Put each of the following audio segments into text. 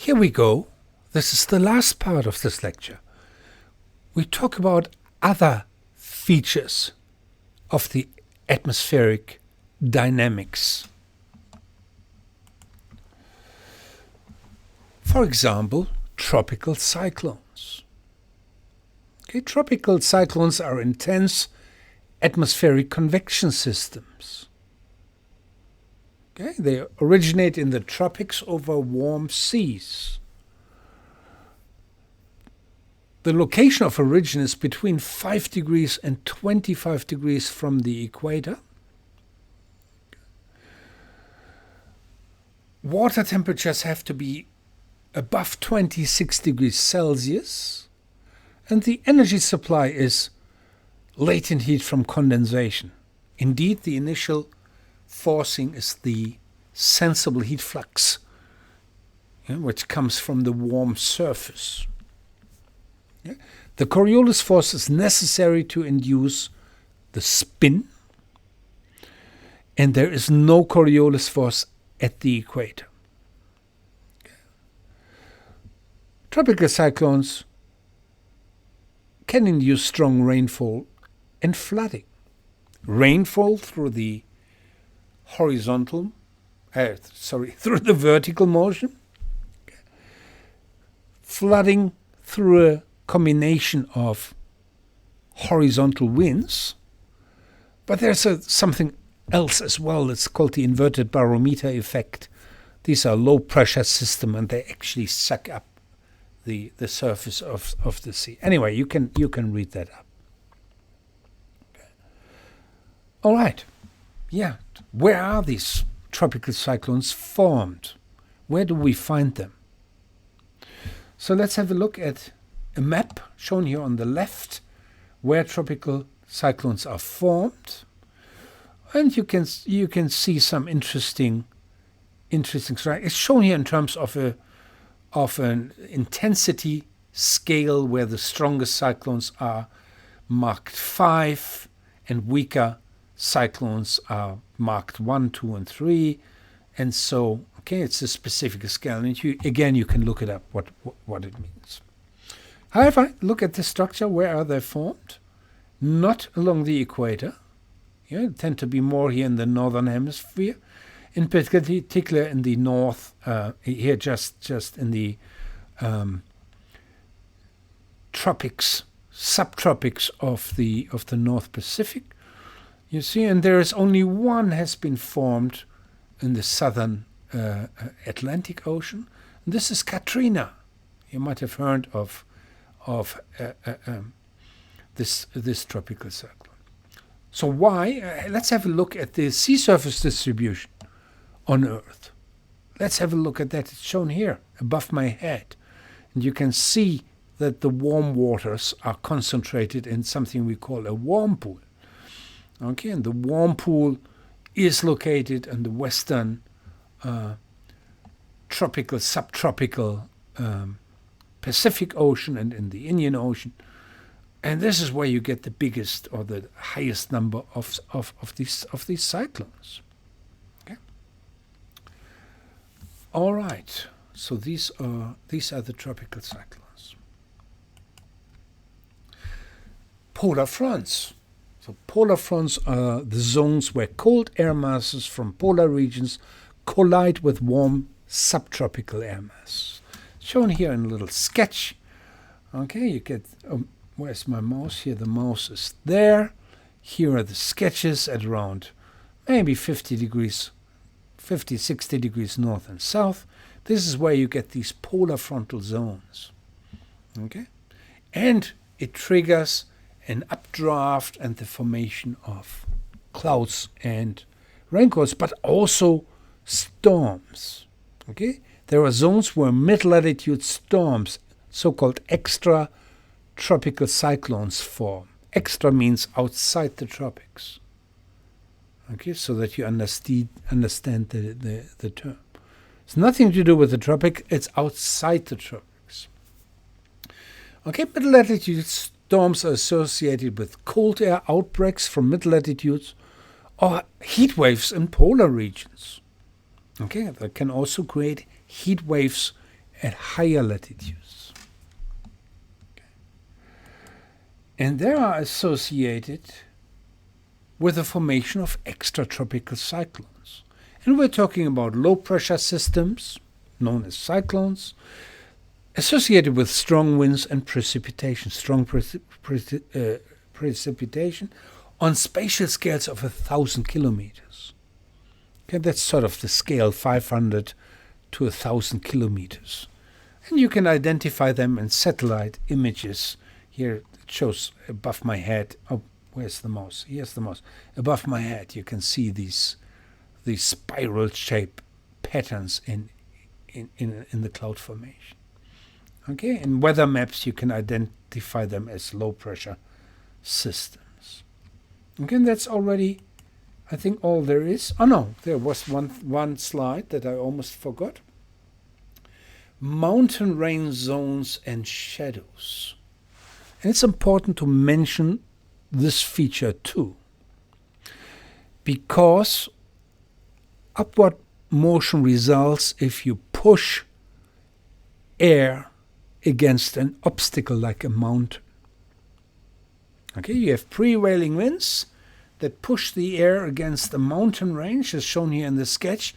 Here we go. This is the last part of this lecture. We talk about other features of the atmospheric dynamics. For example, tropical cyclones. Okay, tropical cyclones are intense atmospheric convection systems. Okay, they originate in the tropics over warm seas. The location of origin is between 5 degrees and 25 degrees from the equator. Water temperatures have to be above 26 degrees Celsius, and the energy supply is latent heat from condensation. Indeed, the initial forcing is the sensible heat flux, which comes from the warm surface. The Coriolis force is necessary to induce the spin, and there is no Coriolis force at the equator. Tropical cyclones can induce strong rainfall and flooding. Rainfall through the through the vertical motion. Flooding through a combination of horizontal winds. But there's something else as well. It's called the inverted barometer effect. These are low pressure systems, and they actually suck up the surface of the sea. Anyway, you can read that up. Okay. All right. Yeah. Where are these tropical cyclones formed? Where do we find them? So let's have a look at a map shown here on the left where tropical cyclones are formed. And you can see some interesting strike. It's shown here in terms of an intensity scale where the strongest cyclones are marked 5 and weaker cyclones are marked 1, 2, and 3. And so, okay, it's a specific scale. And you can look it up, what it means. However, look at the structure. Where are they formed? Not along the equator. They tend to be more here in the northern hemisphere. In particular in the north, here just in the tropics, subtropics of the North Pacific. You see, and there is only one has been formed in the southern Atlantic Ocean. And this is Katrina. You might have heard of this tropical cyclone. So why? Let's have a look at the sea surface distribution on Earth. Let's have a look at that. It's shown here above my head. And you can see that the warm waters are concentrated in something we call a warm pool. Okay, and the warm pool is located in the western tropical, subtropical Pacific Ocean and in the Indian Ocean. And this is where you get the biggest or the highest number of these cyclones. Okay. All right. So these are the tropical cyclones. Polar fronts. So polar fronts are the zones where cold air masses from polar regions collide with warm subtropical air mass. Shown here in a little sketch. Okay, you get. Where's my mouse? Here the mouse is there. Here are the sketches at around maybe 50, 60 degrees north and south. This is where you get these polar frontal zones. Okay? And it triggers an updraft and the formation of clouds and raincoats, but also storms. Okay? There are zones where mid-latitude storms, so-called extra-tropical cyclones form. Extra means outside the tropics. Okay, so that you understand the term. It's nothing to do with the tropic, it's outside the tropics. Okay, mid-latitude storms are associated with cold air outbreaks from mid-latitudes or heat waves in polar regions. Okay, that can also create heat waves at higher latitudes. Okay. And they are associated with the formation of extratropical cyclones. And we're talking about low pressure systems, known as cyclones, associated with strong winds and precipitation, precipitation on spatial scales of 1,000 kilometers. Okay, that's sort of the scale, 500 to 1,000 kilometers. And you can identify them in satellite images. Here it shows above my head. Oh, where's the mouse? Here's the mouse. Above my head you can see these spiral shape patterns in the cloud formation. Okay, in weather maps you can identify them as low pressure systems. Okay, and that's already, I think, all there is. Oh no, there was one slide that I almost forgot. Mountain range zones and shadows. And it's important to mention this feature too, because upward motion results if you push air against an obstacle like a mountain. Okay, you have prevailing winds that push the air against a mountain range, as shown here in the sketch,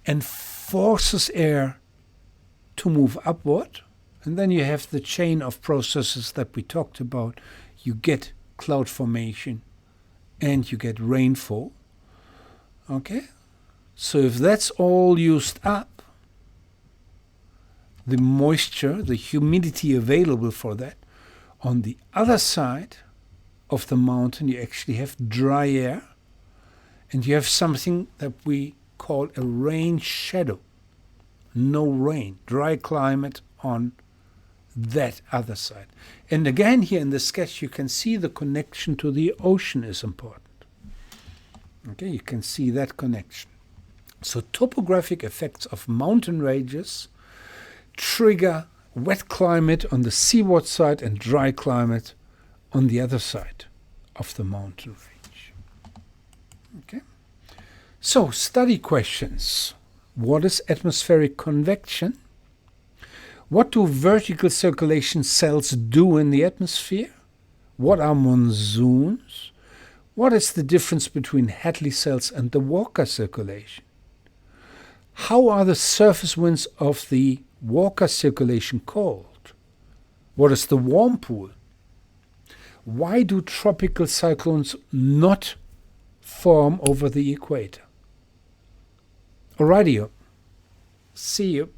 and forces air to move upward. And then you have the chain of processes that we talked about. You get cloud formation and you get rainfall. Okay, so if that's all used up, the moisture, the humidity available for that, on the other side of the mountain you actually have dry air, and you have something that we call a rain shadow. No rain, dry climate on that other side. And again, here in the sketch you can see the connection to the ocean is important. Okay, you can see that connection. So topographic effects of mountain ranges trigger wet climate on the seaward side and dry climate on the other side of the mountain range. Okay. So, study questions. What is atmospheric convection? What do vertical circulation cells do in the atmosphere? What are monsoons? What is the difference between Hadley cells and the Walker circulation? How are the surface winds of the Walker circulation called? What is the warm pool? Why do tropical cyclones not form over the equator? Alrighty, see you.